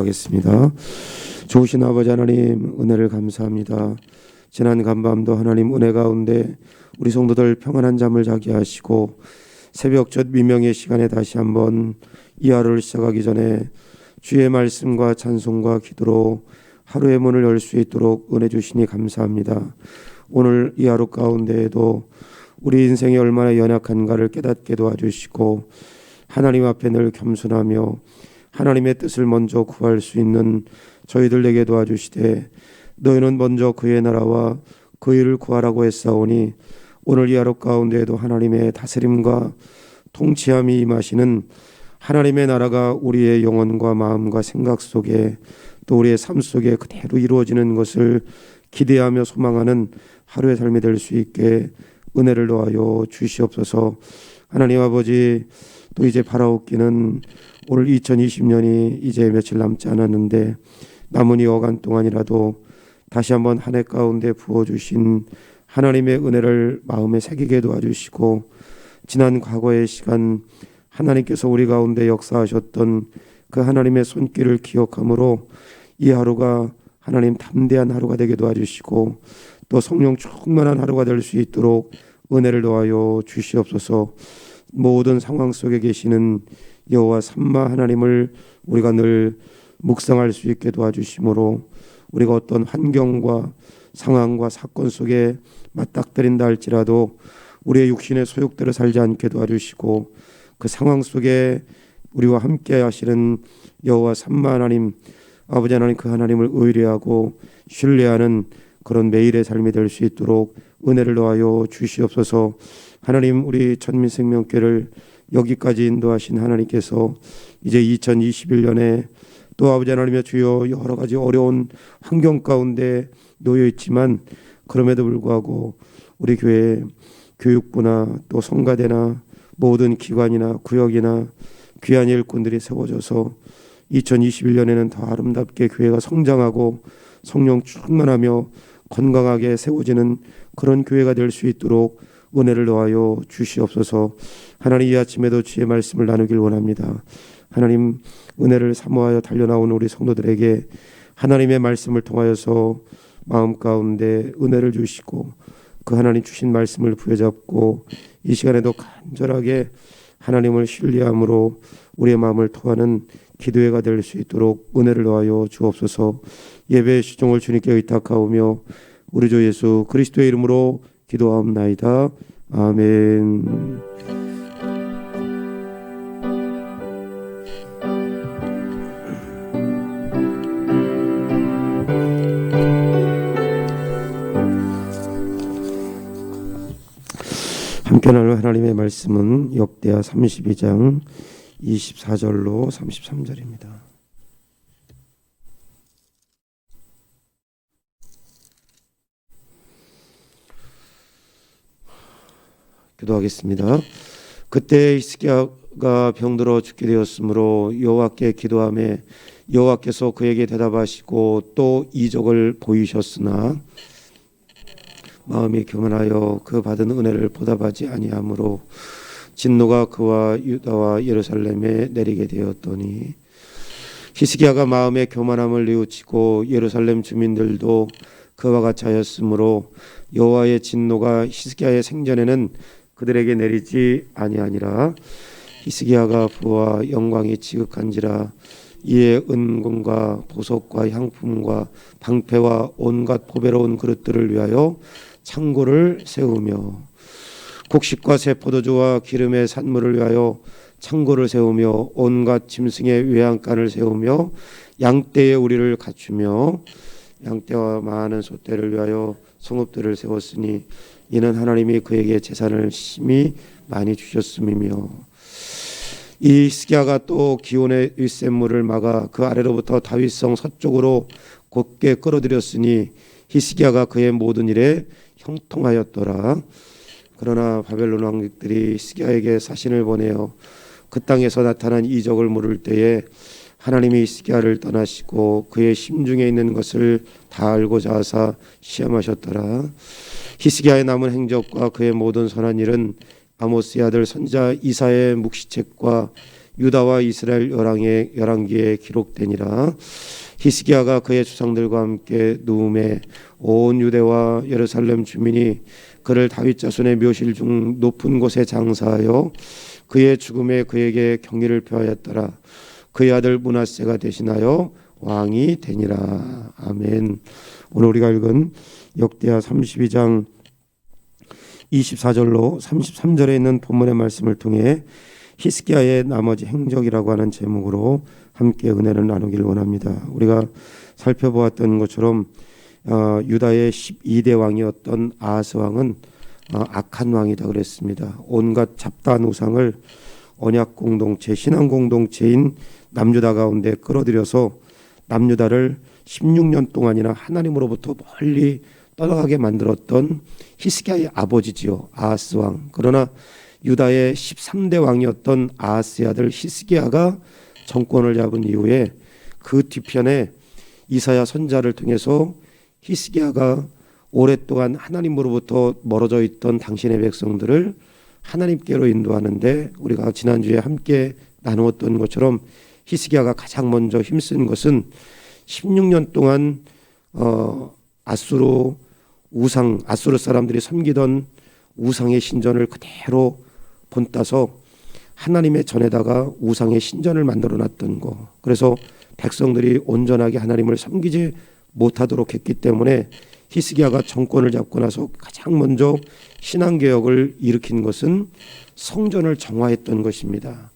기도하겠습니다. 좋으신 아버지 하나님, 은혜를 감사합니다. 지난 간밤도 하나님 은혜 가운데 우리 성도들 평안한 잠을 자게 하시고 새벽 첫 미명의 시간에 다시 한번 이 하루를 시작하기 전에 주의 말씀과 찬송과 기도로 하루의 문을 열 수 있도록 은혜 주시니 감사합니다. 오늘 이 하루 가운데에도 우리 인생이 얼마나 연약한가를 깨닫게 도와주시고 하나님 앞에 늘 겸손하며 하나님의 뜻을 먼저 구할 수 있는 저희들에게 도와주시되 너희는 먼저 그의 나라와 그 일을 구하라고 했사오니 오늘 이 하루 가운데에도 하나님의 다스림과 통치함이 임하시는 하나님의 나라가 우리의 영혼과 마음과 생각 속에 또 우리의 삶 속에 그대로 이루어지는 것을 기대하며 소망하는 하루의 삶이 될 수 있게 은혜를 더하여 주시옵소서. 하나님 아버지, 또 이제 바라옵기는 오늘 2020년이 이제 며칠 남지 않았는데 남은 이 어간 동안이라도 다시 한번 한 해 가운데 부어주신 하나님의 은혜를 마음에 새기게 도와주시고 지난 과거의 시간 하나님께서 우리 가운데 역사하셨던 그 하나님의 손길을 기억함으로 이 하루가 하나님 담대한 하루가 되게 도와주시고 또 성령 충만한 하루가 될 수 있도록 은혜를 더하여 주시옵소서. 모든 상황 속에 계시는 여호와 삼마 하나님을 우리가 늘 묵상할 수 있게 도와주심으로 우리가 어떤 환경과 상황과 사건 속에 맞닥뜨린다 할지라도 우리의 육신의 소욕대로 살지 않게 도와주시고 그 상황 속에 우리와 함께 하시는 여호와 삼마 하나님, 아버지 하나님, 그 하나님을 의뢰하고 신뢰하는 그런 매일의 삶이 될 수 있도록 은혜를 더하여 주시옵소서. 하나님, 우리 천민생명교회를 여기까지 인도하신 하나님께서 이제 2021년에 또 아버지 하나님의 주여 여러 가지 어려운 환경 가운데 놓여 있지만 그럼에도 불구하고 우리 교회 교육부나 또 성가대나 모든 기관이나 구역이나 귀한 일꾼들이 세워져서 2021년에는 더 아름답게 교회가 성장하고 성령 충만하며 건강하게 세워지는 그런 교회가 될 수 있도록 은혜를 더하여 주시옵소서. 하나님, 이 아침에도 주의 말씀을 나누길 원합니다. 하나님, 은혜를 사모하여 달려나온 우리 성도들에게 하나님의 말씀을 통하여서 마음 가운데 은혜를 주시고 그 하나님 주신 말씀을 부여잡고 이 시간에도 간절하게 하나님을 신뢰함으로 우리의 마음을 토하는 기도회가 될 수 있도록 은혜를 더하여 주옵소서. 예배의 시종을 주님께 의탁하오며 우리 주 예수 그리스도의 이름으로 기도하옵나이다. 아멘. 함께 나눌 하나님의 말씀은 역대하 32장 24절로 33절입니다. 기도하겠습니다. 그때 히스기야가 병들어 죽게 되었으므로 여호와께 기도하매 여호와께서 그에게 대답하시고 또 이적을 보이셨으나 마음이 교만하여 그 받은 은혜를 보답하지 아니하므로 진노가 그와 유다와 예루살렘에 내리게 되었더니 히스기야가 마음의 교만함을 뉘우치고 예루살렘 주민들도 그와 같이 하였으므로 여호와의 진노가 히스기야의 생전에는 그들에게 내리지 아니하니라. 히스기야가 부와 영광이 지극한지라 이에 은금과 보석과 향품과 방패와 온갖 보배로운 그릇들을 위하여 창고를 세우며 곡식과 새 포도주와 기름의 산물을 위하여 창고를 세우며 온갖 짐승의 외양간을 세우며 양떼의 우리를 갖추며 양떼와 많은 소떼를 위하여 성읍들을 세웠으니 이는 하나님이 그에게 재산을 심히 많이 주셨음이며 이 히스기야가 또 기온의 윗샘물을 막아 그 아래로부터 다윗성 서쪽으로 곧게 끌어들였으니 히스기야가 그의 모든 일에 형통하였더라. 그러나 바벨론 왕들이 히스기야에게 사신을 보내어 그 땅에서 나타난 이적을 물을 때에 하나님이 히스기야를 떠나시고 그의 심중에 있는 것을 다 알고자 하사 시험하셨더라. 히스기야의 남은 행적과 그의 모든 선한 일은 아모스의 아들 선지자 이사야의 묵시책과 유다와 이스라엘 열왕기에 기록되니라. 히스기야가 그의 주상들과 함께 누움에 온 유대와 예루살렘 주민이 그를 다윗 자손의 묘실 중 높은 곳에 장사하여 그의 죽음에 그에게 경의를 표하였더라. 그의 아들 므낫세가 대신하여 왕이 되니라. 아멘. 오늘 우리가 읽은 역대하 32장 24절로 33절에 있는 본문의 말씀을 통해 히스기야의 나머지 행적이라고 하는 제목으로 함께 은혜를 나누기를 원합니다. 우리가 살펴보았던 것처럼 유다의 12대 왕이었던 아하스 왕은 악한 왕이다 그랬습니다. 온갖 잡다한 우상을 언약 공동체, 신앙 공동체인 남유다 가운데 끌어들여서 남유다를 16년 동안이나 하나님으로부터 멀리 떠나가게 만들었던 히스기야의 아버지지요, 아하스 왕. 그러나 유다의 13대 왕이었던 아하스의 아들 히스기야가 정권을 잡은 이후에 그 뒤편에 이사야 선지자를 통해서 히스기야가 오랫동안 하나님으로부터 멀어져 있던 당신의 백성들을 하나님께로 인도하는데, 우리가 지난주에 함께 나누었던 것처럼 히스기야가 가장 먼저 힘쓴 것은 16년 동안 아수르 사람들이 섬기던 우상의 신전을 그대로 본따서 하나님의 전에다가 우상의 신전을 만들어 놨던 거. 그래서 백성들이 온전하게 하나님을 섬기지 못하도록 했기 때문에 히스기야가 정권을 잡고 나서 가장 먼저 신앙개혁을 일으킨 것은 성전을 정화했던 것입니다.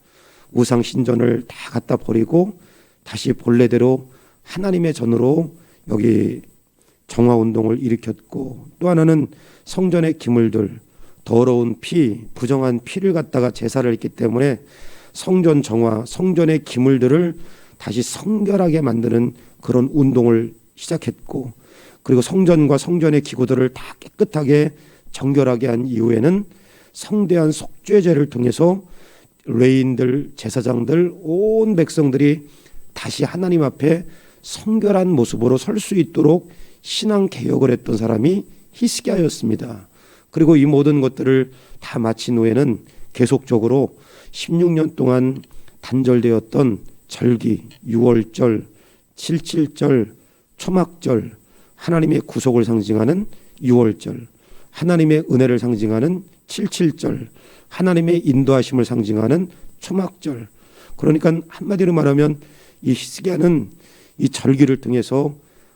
우상 신전을 다 갖다 버리고 다시 본래대로 하나님의 전으로 여기 정화운동을 일으켰고, 또 하나는 성전의 기물들, 더러운 피, 부정한 피를 갖다가 제사를 했기 때문에 성전 정화, 성전의 기물들을 다시 성결하게 만드는 그런 운동을 시작했고, 그리고 성전과 성전의 기구들을 다 깨끗하게 정결하게 한 이후에는 성대한 속죄제를 통해서 레인들, 제사장들, 온 백성들이 다시 하나님 앞에 성결한 모습으로 설 수 있도록 신앙 개혁을 했던 사람이 히스기야였습니다. 그리고 이 모든 것들을 다 마친 후에는 계속적으로 16년 동안 단절되었던 절기, 6월절, 77절, 초막절, 하나님의 구속을 상징하는 6월절, 하나님의 은혜를 상징하는 77절, 하나님의 인도하심을 상징하는 초막절. 그러니까 한마디로 말하면 이 히스기야는 이 절기를 통해서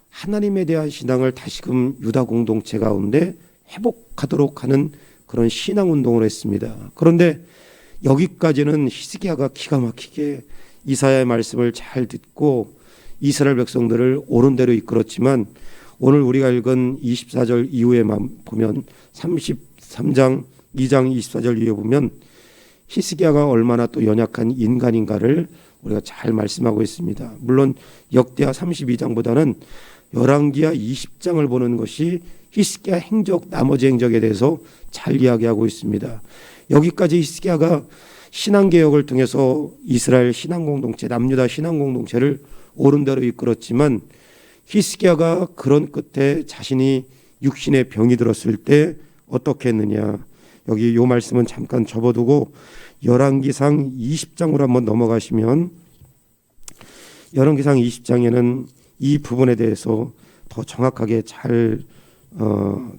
하나님에 대한 신앙을 다시금 유다 공동체 가운데 회복하도록 하는 그런 신앙운동을 했습니다. 그런데 여기까지는 히스기야가 기가 막히게 이사야의 말씀을 잘 듣고 이스라엘 백성들을 옳은 대로 이끌었지만, 오늘 우리가 읽은 24절 이후에 보면 33장 2장 24절 이후에 보면 히스기야가 얼마나 또 연약한 인간인가를 우리가 잘 말씀하고 있습니다. 물론 역대하 32장보다는 열왕기하 20장을 보는 것이 히스기야 행적, 나머지 행적에 대해서 잘 이야기하고 있습니다. 여기까지 히스기야가 신앙개혁을 통해서 이스라엘 신앙공동체, 남유다 신앙공동체를 옳은 대로 이끌었지만, 히스기야가 그런 끝에 자신이 육신의 병이 들었을 때 어떻게 했느냐. 여기 이 말씀은 잠깐 접어두고 열왕기상 20장으로 한번 넘어가시면, 열왕기상 20장에는 이 부분에 대해서 더 정확하게 잘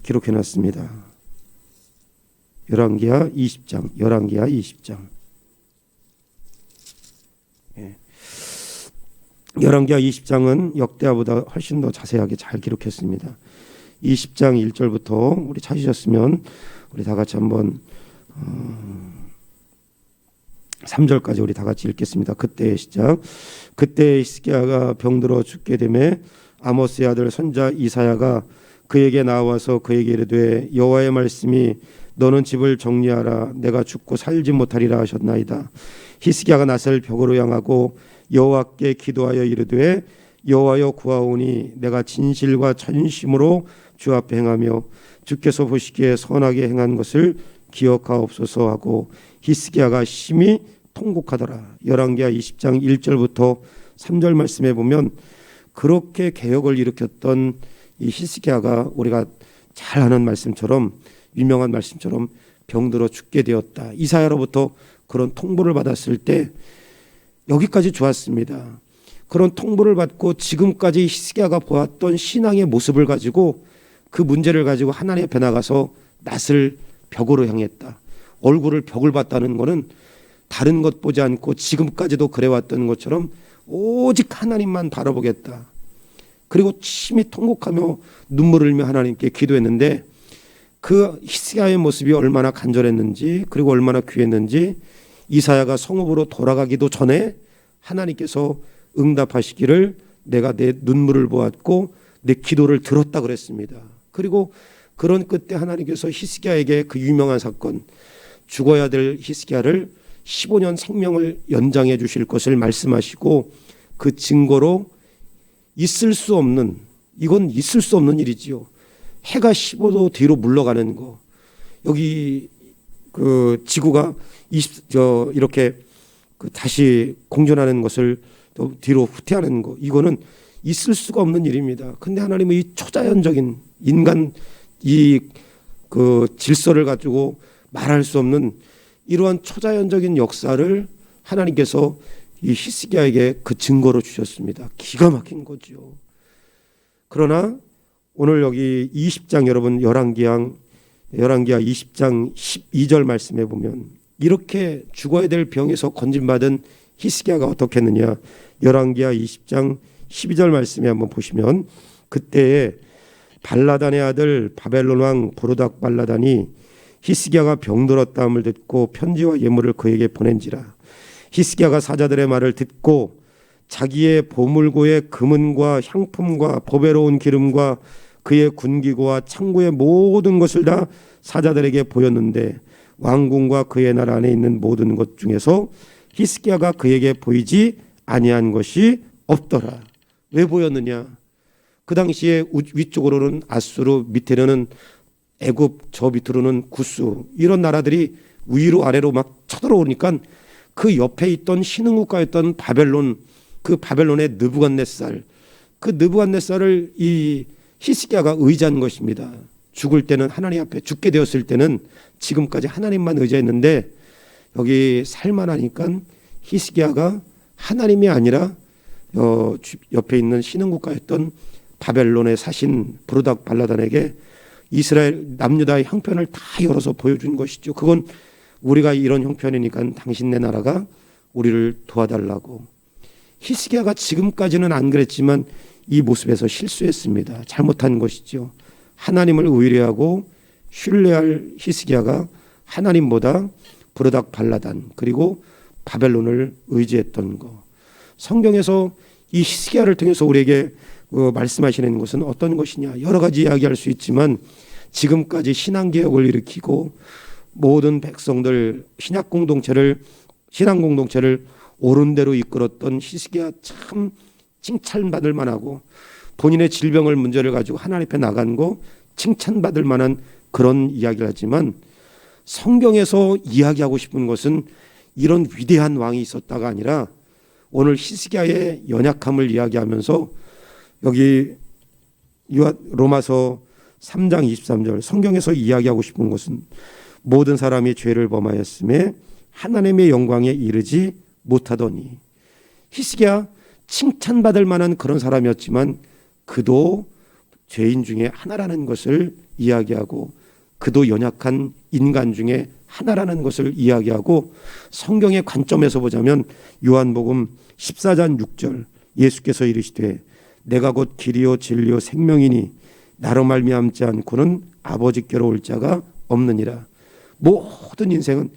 기록해놨습니다. 열왕기하 20장. 열왕기하 20장은 역대하보다 훨씬 더 자세하게 잘 기록했습니다. 20장 1절부터 우리 찾으셨으면 우리 다 같이 한번 3절까지 우리 다 같이 읽겠습니다. 그때의 시작. 그때 히스기야가 병들어 죽게 되매 아모스의 아들 선자 이사야가 그에게 나와서 그에게 이르되 여호와의 말씀이 너는 집을 정리하라 내가 죽고 살지 못하리라 하셨나이다. 히스기야가 낯을 벽으로 향하고 여호와께 기도하여 이르되 여호와여 구하오니 내가 진실과 전심으로 주 앞에 행하며 주께서 보시기에 선하게 행한 것을 기억하옵소서 하고 히스기야가 심히 통곡하더라. 열왕기하 20장 1절부터 3절 말씀에 보면 그렇게 개혁을 일으켰던 이 히스기야가 우리가 잘 아는 말씀처럼, 유명한 말씀처럼 병들어 죽게 되었다. 이사야로부터 그런 통보를 받았을 때 여기까지 좋았습니다. 그런 통보를 받고 지금까지 히스기야가 보았던 신앙의 모습을 가지고 그 문제를 가지고 하나님 앞에 나가서 낯을 벽으로 향했다. 얼굴을 벽을 봤다는 것은 다른 것 보지 않고 지금까지도 그래왔던 것처럼 오직 하나님만 바라보겠다. 그리고 심히 통곡하며 눈물을 흘리며 하나님께 기도했는데 그 히스기야의 모습이 얼마나 간절했는지 그리고 얼마나 귀했는지 이사야가 성읍으로 돌아가기도 전에 하나님께서 응답하시기를 내가 내 눈물을 보았고 내 기도를 들었다 그랬습니다. 그리고 그런 끝에 하나님께서 히스기야에게 그 유명한 사건 죽어야 될 히스기야를 15년 생명을 연장해 주실 것을 말씀하시고 그 증거로 있을 수 없는 이건 있을 수 없는 일이지요. 해가 15도 뒤로 물러가는 거 여기 그 지구가 이렇게 다시 공전하는 것을 또 뒤로 후퇴하는 거 이거는 있을 수가 없는 일입니다. 근데 하나님은 이 초자연적인 인간 이 그 질서를 가지고 말할 수 없는 이러한 초자연적인 역사를 하나님께서 이 히스기야에게 그 증거로 주셨습니다. 기가 막힌 거죠. 그러나 오늘 여기 20장 여러분 열왕기하 20장 12절 말씀해 보면 이렇게 죽어야 될 병에서 건진받은 히스기야가 어떻게 했느냐. 열왕기하 20장 12절 말씀에 한번 보시면 그때에 발라단의 아들 바벨론 왕 부르닥 발라단이 히스기야가 병들었다함을 듣고 편지와 예물을 그에게 보낸지라. 히스기야가 사자들의 말을 듣고 자기의 보물고의 금은과 향품과 보배로운 기름과 그의 군기구와 창고의 모든 것을 다 사자들에게 보였는데 왕궁과 그의 나라 안에 있는 모든 것 중에서 히스기야가 그에게 보이지 아니한 것이 없더라. 왜 보였느냐? 그 당시에 위쪽으로는 아수르, 밑에는 애굽, 저 밑으로는 구스 이런 나라들이 위로 아래로 막 쳐들어오니까 그 옆에 있던 신흥국가였던 바벨론 그 바벨론의 느부갓네살 그 느부갓네살을 이 히스기야가 의지한 것입니다. 죽을 때는 하나님 앞에 죽게 되었을 때는 지금까지 하나님만 의지했는데 여기 살만하니까 히스기야가 하나님이 아니라 옆에 있는 신흥국가였던 바벨론에 사신 부르닥 발라단에게 이스라엘 남유다의 형편을 다 열어서 보여준 것이죠. 그건 우리가 이런 형편이니까 당신네 나라가 우리를 도와달라고. 히스기야가 지금까지는 안 그랬지만 이 모습에서 실수했습니다. 잘못한 것이죠. 하나님을 의뢰하고 신뢰할 히스기야가 하나님보다 부르닥 발라단 그리고 바벨론을 의지했던 거. 성경에서 이 히스기야를 통해서 우리에게 말씀하시는 것은 어떤 것이냐. 여러 가지 이야기할 수 있지만 지금까지 신앙개혁을 일으키고 모든 백성들 신앙 공동체를 옳은 대로 이끌었던 히스기야 참 칭찬받을 만하고 본인의 질병을 문제를 가지고 하나님 앞에 나간 거 칭찬받을 만한 그런 이야기를 하지만 성경에서 이야기하고 싶은 것은 이런 위대한 왕이 있었다가 아니라 오늘 히스기야의 연약함을 이야기하면서 여기 로마서 3장 23절 성경에서 이야기하고 싶은 것은 모든 사람이 죄를 범하였음에 하나님의 영광에 이르지 못하더니 히스기야 칭찬받을 만한 그런 사람이었지만 그도 죄인 중에 하나라는 것을 이야기하고 그도 연약한 인간 중에 하나라는 것을 이야기하고 성경의 관점에서 보자면 요한복음 14장 6절 예수께서 이르시되 내가 곧 길이요 진리요 생명이니 나로 말미암지 않고는 아버지께로 올 자가 없느니라. 모든 인생은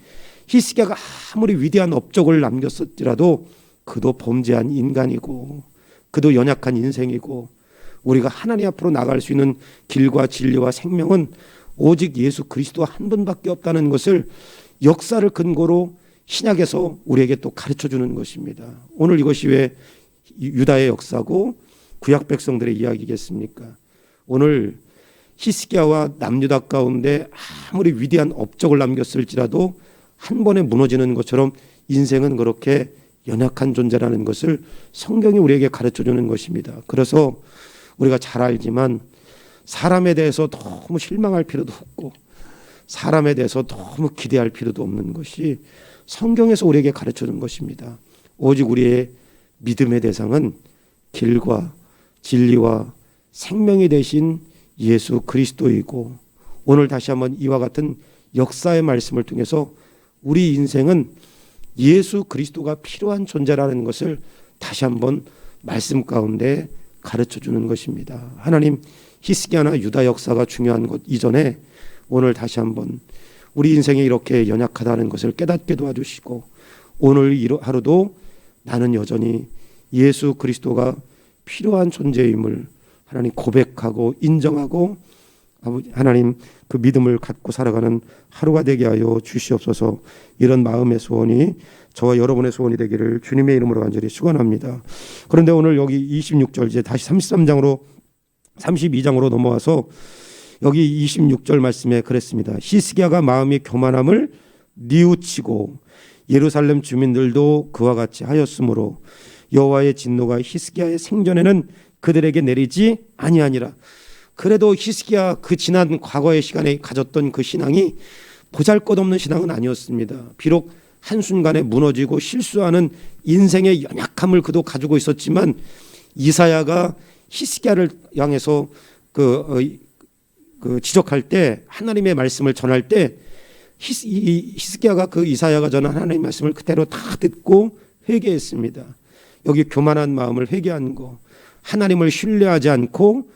히스기야가 아무리 위대한 업적을 남겼을지라도 그도 범죄한 인간이고 그도 연약한 인생이고 우리가 하나님 앞으로 나갈 수 있는 길과 진리와 생명은 오직 예수 그리스도 한 분밖에 없다는 것을 역사를 근거로 신약에서 우리에게 또 가르쳐주는 것입니다. 오늘 이것이 왜 유다의 역사고 구약 백성들의 이야기겠습니까? 오늘 히스기야와 남유다 가운데 아무리 위대한 업적을 남겼을지라도 한 번에 무너지는 것처럼 인생은 그렇게 연약한 존재라는 것을 성경이 우리에게 가르쳐주는 것입니다. 그래서 우리가 잘 알지만 사람에 대해서 너무 실망할 필요도 없고 사람에 대해서 너무 기대할 필요도 없는 것이 성경에서 우리에게 가르쳐주는 것입니다. 오직 우리의 믿음의 대상은 길과 진리와 생명이 되신 예수 그리스도이고, 오늘 다시 한번 이와 같은 역사의 말씀을 통해서 우리 인생은 예수 그리스도가 필요한 존재라는 것을 다시 한번 말씀 가운데 가르쳐 주는 것입니다. 하나님, 히스기야나 유다 역사가 중요한 것 이전에 오늘 다시 한번 우리 인생이 이렇게 연약하다는 것을 깨닫게 도와주시고, 오늘 하루도 나는 여전히 예수 그리스도가 필요한 존재임을 하나님 고백하고 인정하고, 하나님 그 믿음을 갖고 살아가는 하루가 되게 하여 주시옵소서. 이런 마음의 소원이 저와 여러분의 소원이 되기를 주님의 이름으로 간절히 축원합니다. 그런데 오늘 여기 26절 이제 다시 32장으로 넘어와서 여기 26절 말씀에 그랬습니다. 히스기야가 마음이 교만함을 뉘우치고 예루살렘 주민들도 그와 같이 하였으므로 여호와의 진노가 히스기야의 생전에는 그들에게 내리지 아니하니라. 그래도 히스기야 그 지난 과거의 시간에 가졌던 그 신앙이 보잘것없는 신앙은 아니었습니다. 비록 한순간에 무너지고 실수하는 인생의 연약함을 그도 가지고 있었지만, 이사야가 히스기야를 향해서 지적할 때, 하나님의 말씀을 전할 때 히스기야가 그 이사야가 전한 하나님의 말씀을 그대로 다 듣고 회개했습니다. 여기 교만한 마음을 회개한 거, 하나님을 신뢰하지 않고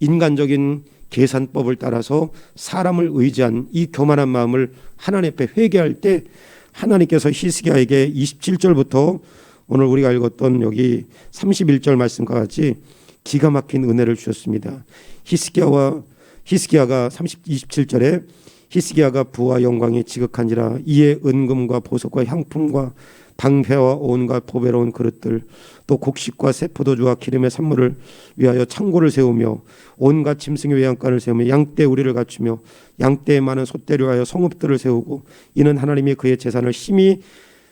인간적인 계산법을 따라서 사람을 의지한 이 교만한 마음을 하나님 앞에 회개할 때 하나님께서 히스기야에게 27절부터 오늘 우리가 읽었던 여기 31절 말씀과 같이 기가 막힌 은혜를 주셨습니다. 히스기야가 27절에 히스기야가 부와 영광이 지극한지라 이에 은금과 보석과 향품과 방패와 온갖 보배로운 그릇들, 또 곡식과 새 포도주와 기름의 산물을 위하여 창고를 세우며 온갖 짐승의 외양간을 세우며 양떼 우리를 갖추며 양떼에 많은 소떼를 위하여 성읍들을 세우고, 이는 하나님이 그의 재산을 심히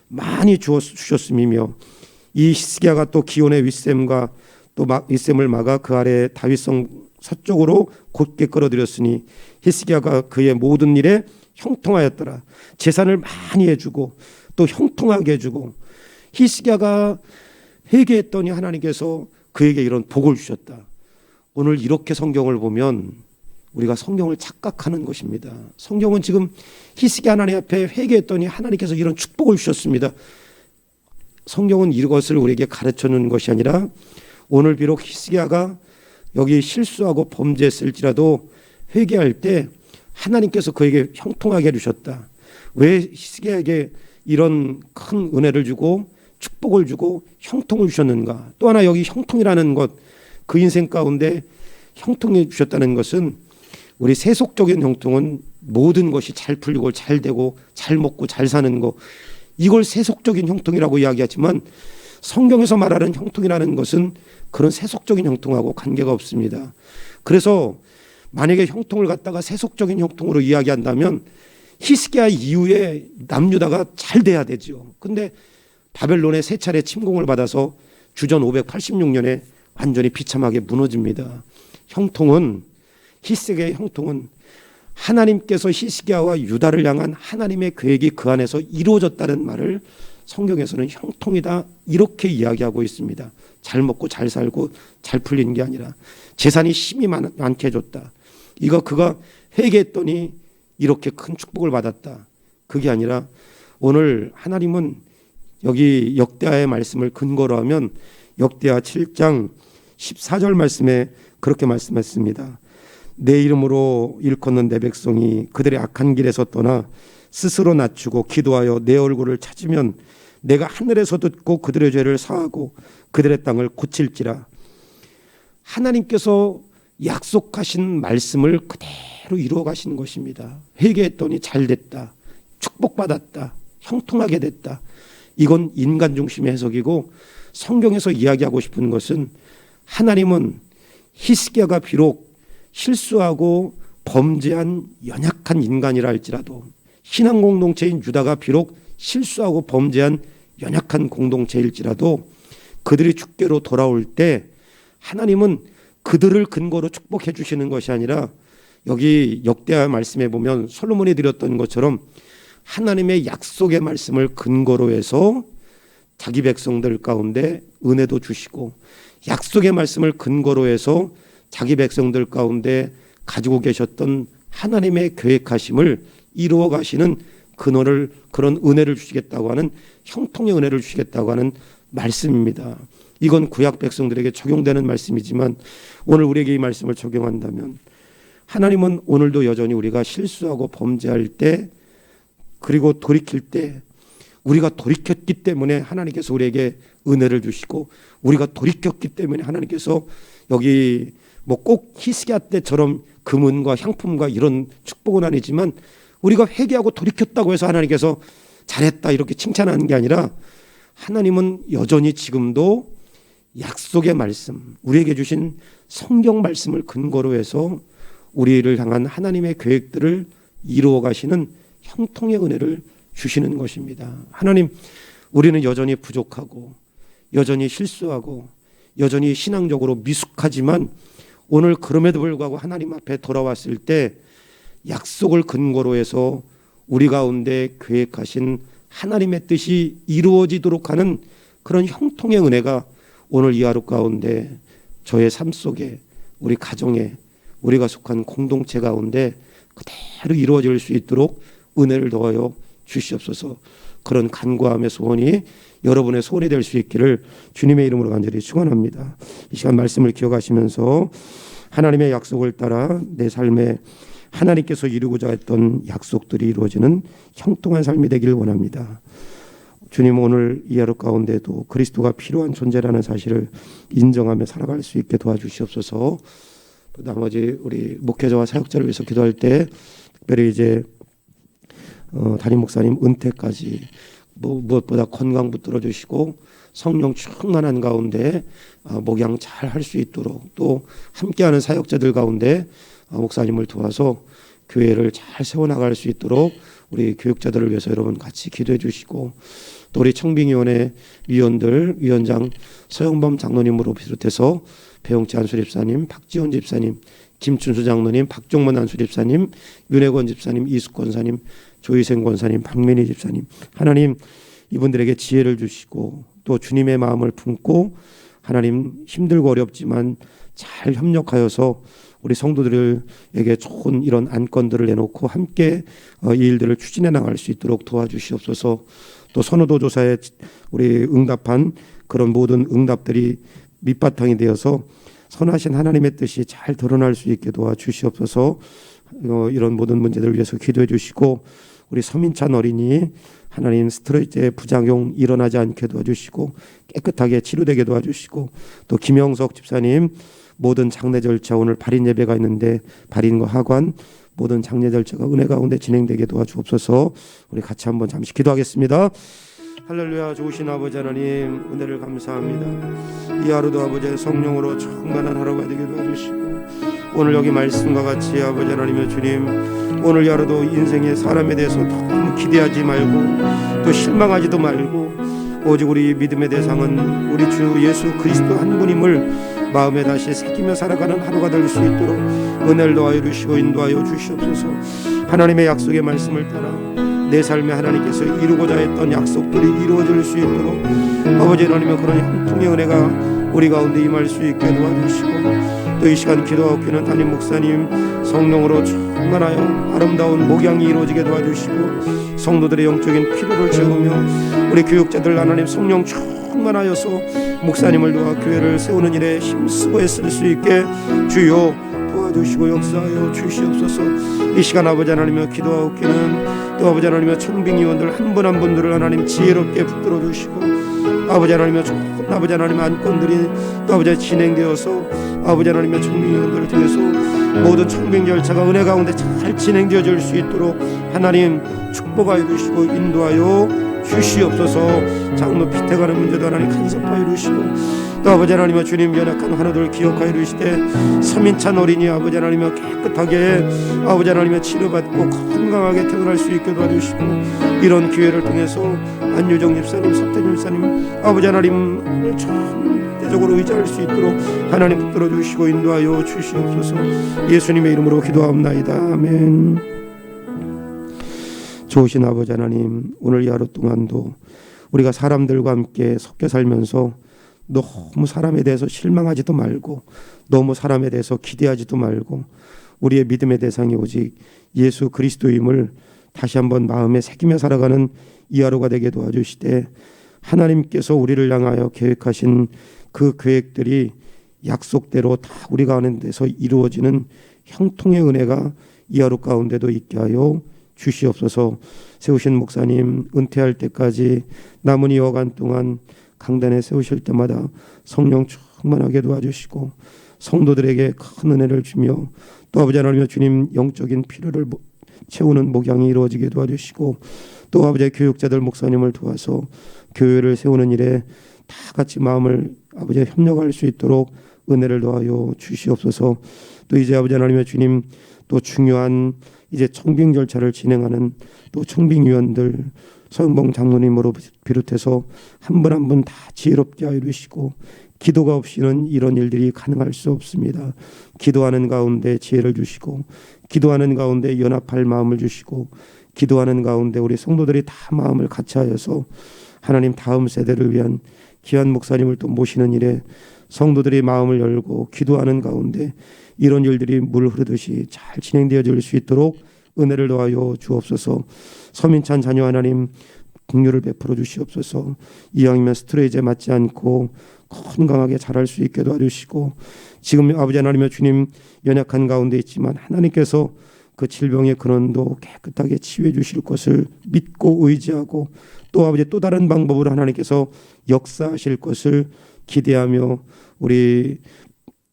많이 주셨음이며, 이 히스기야가 또 기온의 윗샘과 또 윗샘을 막아 그 아래 다윗성 서쪽으로 곧게 끌어들였으니 히스기야가 그의 모든 일에 형통하였더라. 재산을 많이 해주고 또 형통하게 해주고, 히스기야가 회개했더니 하나님께서 그에게 이런 복을 주셨다. 오늘 이렇게 성경을 보면 우리가 성경을 착각하는 것입니다. 성경은 지금 히스기야 하나님 앞에 회개했더니 하나님께서 이런 축복을 주셨습니다. 성경은 이것을 우리에게 가르쳐주는 것이 아니라, 오늘 비록 히스기야가 여기 실수하고 범죄했을지라도 회개할 때 하나님께서 그에게 형통하게 해주셨다. 왜 히스기야에게 이런 큰 은혜를 주고 축복을 주고 형통을 주셨는가? 또 하나, 여기 형통이라는 것, 그 인생 가운데 형통해 주셨다는 것은, 우리 세속적인 형통은 모든 것이 잘 풀리고 잘 되고 잘 먹고 잘 사는 거, 이걸 세속적인 형통이라고 이야기하지만, 성경에서 말하는 형통이라는 것은 그런 세속적인 형통하고 관계가 없습니다. 그래서 만약에 형통을 갖다가 세속적인 형통으로 이야기한다면 히스기야 이후에 남유다가 잘 돼야 되죠. 근데 바벨론의 세 차례 침공을 받아서 주전 586년에 완전히 비참하게 무너집니다. 형통은, 히스기야의 형통은 하나님께서 히스기야와 유다를 향한 하나님의 계획이 그 안에서 이루어졌다는 말을 성경에서는 형통이다 이렇게 이야기하고 있습니다. 잘 먹고 잘 살고 잘 풀리는 게 아니라 재산이 힘이 많게 해줬다. 이거 그가 회개했더니 이렇게 큰 축복을 받았다. 그게 아니라, 오늘 하나님은 여기 역대하의 말씀을 근거로 하면 역대하 7장 14절 말씀에 그렇게 말씀했습니다. 내 이름으로 일컫는 내 백성이 그들의 악한 길에서 떠나 스스로 낮추고 기도하여 내 얼굴을 찾으면 내가 하늘에서 듣고 그들의 죄를 사하고 그들의 땅을 고칠지라. 하나님께서 약속하신 말씀을 그대로 이루어 가시는 것입니다. 회개했더니 잘 됐다, 축복받았다, 형통하게 됐다. 이건 인간 중심의 해석이고, 성경에서 이야기하고 싶은 것은, 하나님은 히스기야가 비록 실수하고 범죄한 연약한 인간이라 할지라도, 신앙 공동체인 유다가 비록 실수하고 범죄한 연약한 공동체일지라도, 그들이 주께로 돌아올 때 하나님은 그들을 근거로 축복해 주시는 것이 아니라, 여기 역대하 말씀에 보면 솔로몬이 드렸던 것처럼 하나님의 약속의 말씀을 근거로 해서 자기 백성들 가운데 은혜도 주시고 약속의 말씀을 근거로 해서 자기 백성들 가운데 가지고 계셨던 하나님의 계획하심을 이루어 가시는 그런 은혜를 주시겠다고 하는 형통의 은혜를 주시겠다고 하는 말씀입니다. 이건 구약 백성들에게 적용되는 말씀이지만 오늘 우리에게 이 말씀을 적용한다면 하나님은 오늘도 여전히 우리가 실수하고 범죄할 때 그리고 돌이킬 때 우리가 돌이켰기 때문에 하나님께서 우리에게 은혜를 주시고 우리가 돌이켰기 때문에 하나님께서 여기 뭐 꼭 히스기야 때처럼 금은과 향품과 이런 축복은 아니지만 우리가 회개하고 돌이켰다고 해서 하나님께서 잘했다 이렇게 칭찬하는 게 아니라 하나님은 여전히 지금도 약속의 말씀, 우리에게 주신 성경 말씀을 근거로 해서 우리를 향한 하나님의 계획들을 이루어 가시는 형통의 은혜를 주시는 것입니다. 하나님, 우리는 여전히 부족하고 여전히 실수하고 여전히 신앙적으로 미숙하지만 오늘 그럼에도 불구하고 하나님 앞에 돌아왔을 때 약속을 근거로 해서 우리 가운데 계획하신 하나님의 뜻이 이루어지도록 하는 그런 형통의 은혜가 오늘 이 하루 가운데 저의 삶 속에 우리 가정에 우리가 속한 공동체 가운데 그대로 이루어질 수 있도록 은혜를 더하여 주시옵소서. 그런 간구함의 소원이 여러분의 소원이 될 수 있기를 주님의 이름으로 간절히 축원합니다. 이 시간 말씀을 기억하시면서 하나님의 약속을 따라 내 삶에 하나님께서 이루고자 했던 약속들이 이루어지는 형통한 삶이 되길 원합니다. 주님, 오늘 이 하루 가운데도 그리스도가 필요한 존재라는 사실을 인정하며 살아갈 수 있게 도와주시옵소서. 또 나머지 우리 목회자와 사역자를 위해서 기도할 때 특별히 이제 담임 목사님 은퇴까지 무엇보다 건강 붙들어 주시고 성령 충만한 가운데 목양 잘 할 수 있도록 또 함께하는 사역자들 가운데 목사님을 도와서 교회를 잘 세워나갈 수 있도록 우리 교육자들을 위해서 여러분 같이 기도해 주시고 또 우리 청빙위원회 위원들, 위원장 서영범 장로님으로 비롯해서 배용치 안수집사님, 박지원 집사님, 김춘수 장로님, 박종문 안수집사님, 윤혜권 집사님, 이숙 권사님, 조희생 권사님, 박민희 집사님, 하나님 이분들에게 지혜를 주시고 또 주님의 마음을 품고 하나님 힘들고 어렵지만 잘 협력하여서 우리 성도들에게 좋은 이런 안건들을 내놓고 함께 이 일들을 추진해 나갈 수 있도록 도와주시옵소서. 또 선호도 조사에 우리 응답한 그런 모든 응답들이 밑바탕이 되어서 선하신 하나님의 뜻이 잘 드러날 수 있게 도와주시옵소서. 이런 모든 문제들을 위해서 기도해 주시고 우리 서민찬 어린이 하나님 스트레스의 부작용 일어나지 않게 도와주시고 깨끗하게 치료되게 도와주시고 또 김영석 집사님 모든 장례 절차 오늘 발인 예배가 있는데 발인과 하관 모든 장례 절차가 은혜 가운데 진행되게 도와주옵소서. 우리 같이 한번 잠시 기도하겠습니다. 할렐루야. 좋으신 아버지 하나님 은혜를 감사합니다. 이 하루도 아버지 성령으로 충만한 하루가 되게 도와주시고 오늘 여기 말씀과 같이 아버지 하나님의 주님 오늘 이 하루도 인생의 사람에 대해서 너무 기대하지 말고 또 실망하지도 말고 오직 우리 믿음의 대상은 우리 주 예수 그리스도 한 분임을 마음에 다시 새기며 살아가는 하루가 될 수 있도록 은혜를 더하여 주시고 인도하여 주시옵소서. 하나님의 약속의 말씀을 따라 내 삶에 하나님께서 이루고자 했던 약속들이 이루어질 수 있도록 아버지 하나님의 그런 형통의 은혜가 우리 가운데 임할 수 있게 도와주시고 또 이 시간 기도하옵기는 담임 목사님 성령으로 충만하여 아름다운 목양이 이루어지게 도와주시고 성도들의 영적인 필요를 채우며 우리 교육자들 하나님 성령 충만하여서 목사님을 도와 교회를 세우는 일에 힘쓰고 애쓸 수 있게 주여 도와주시고 역사하여 주시옵소서. 이 시간 아버지 하나님여 기도하옵기는 또 아버지 하나님여 청빙위원들 한 분 한 분들을 하나님 지혜롭게 붙들어 주시고 아버지 하나님여 좋은 아버지 하나님의 안건들이 또 아버지 진행되어서 아버지 하나님의 청빙위원들을 통해서 모든 청빙 절차가 은혜 가운데 잘 진행되어질 수 있도록 하나님 축복하여 주시고 인도하여 주시옵소서. 장로 피태가는 문제도 하나님 간섭하여 주시고 또 아버지 하나님의 주님 연약한 환우들 기억하여 주시되 서민찬 어린이 아버지 하나님의 깨끗하게 아버지 하나님의 치료받고 건강하게 태어날 수 있게 도와주시고 이런 기회를 통해서 안유정 집사님, 서태준 집사님 아버지 하나님을 전대적으로 의지할 수 있도록 하나님 붙들어 주시고 인도하여 주시옵소서. 예수님의 이름으로 기도하옵나이다. 아멘. 좋으신 아버지 하나님 오늘 이 하루 동안도 우리가 사람들과 함께 섞여 살면서 너무 사람에 대해서 실망하지도 말고 너무 사람에 대해서 기대하지도 말고 우리의 믿음의 대상이 오직 예수 그리스도임을 다시 한번 마음에 새기며 살아가는 이 하루가 되게 도와주시되, 하나님께서 우리를 향하여 계획하신 그 계획들이 약속대로 다 우리가 아는 데서 이루어지는 형통의 은혜가 이 하루 가운데도 있게 하여 주시옵소서. 세우신 목사님 은퇴할 때까지 남은 2여간 동안 강단에 세우실 때마다 성령 충만하게 도와주시고 성도들에게 큰 은혜를 주며 또 아버지 하나님 주님 영적인 필요를 채우는 목양이 이루어지게 도와주시고 또 아버지의 교육자들 목사님을 도와서 교회를 세우는 일에 다 같이 마음을 아버지의 협력할 수 있도록 은혜를 더하여 주시옵소서. 또 이제 아버지 하나님의 주님 또 중요한 이제 청빙 절차를 진행하는 또 청빙위원들 서영봉 장로님으로 비롯해서 한 분 한 분 다 지혜롭게 하여 주시고, 기도가 없이는 이런 일들이 가능할 수 없습니다. 기도하는 가운데 지혜를 주시고 기도하는 가운데 연합할 마음을 주시고 기도하는 가운데 우리 성도들이 다 마음을 같이하여서 하나님 다음 세대를 위한 귀한 목사님을 또 모시는 일에 성도들이 마음을 열고 기도하는 가운데 이런 일들이 물 흐르듯이 잘 진행되어질 수 있도록 은혜를 더하여 주옵소서. 서민찬 자녀 하나님 긍휼을 베풀어 주시옵소서. 이왕이면 스트레스에 맞지 않고 건강하게 자랄 수 있게 도와주시고, 지금 아버지 하나님의 주님 연약한 가운데 있지만 하나님께서 그 질병의 근원도 깨끗하게 치유해 주실 것을 믿고 의지하고 또 아버지 또 다른 방법으로 하나님께서 역사하실 것을 기대하며 우리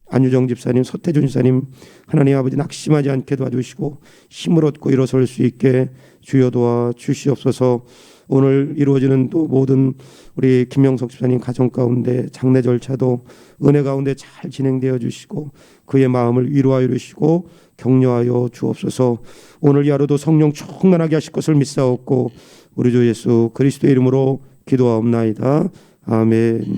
안유정 집사님, 서태준 집사님 하나님 아버지 낙심하지 않게 도와주시고 힘을 얻고 일어설 수 있게 주여 도와 주시옵소서. 오늘 이루어지는 또 모든 우리 김명석 집사님 가정 가운데 장례 절차도 은혜 가운데 잘 진행되어 주시고 그의 마음을 위로하여 주시고 격려하여 주옵소서. 오늘 이 하루도 성령 충만하게 하실 것을 믿사옵고 우리 주 예수 그리스도의 이름으로 기도하옵나이다. 아멘.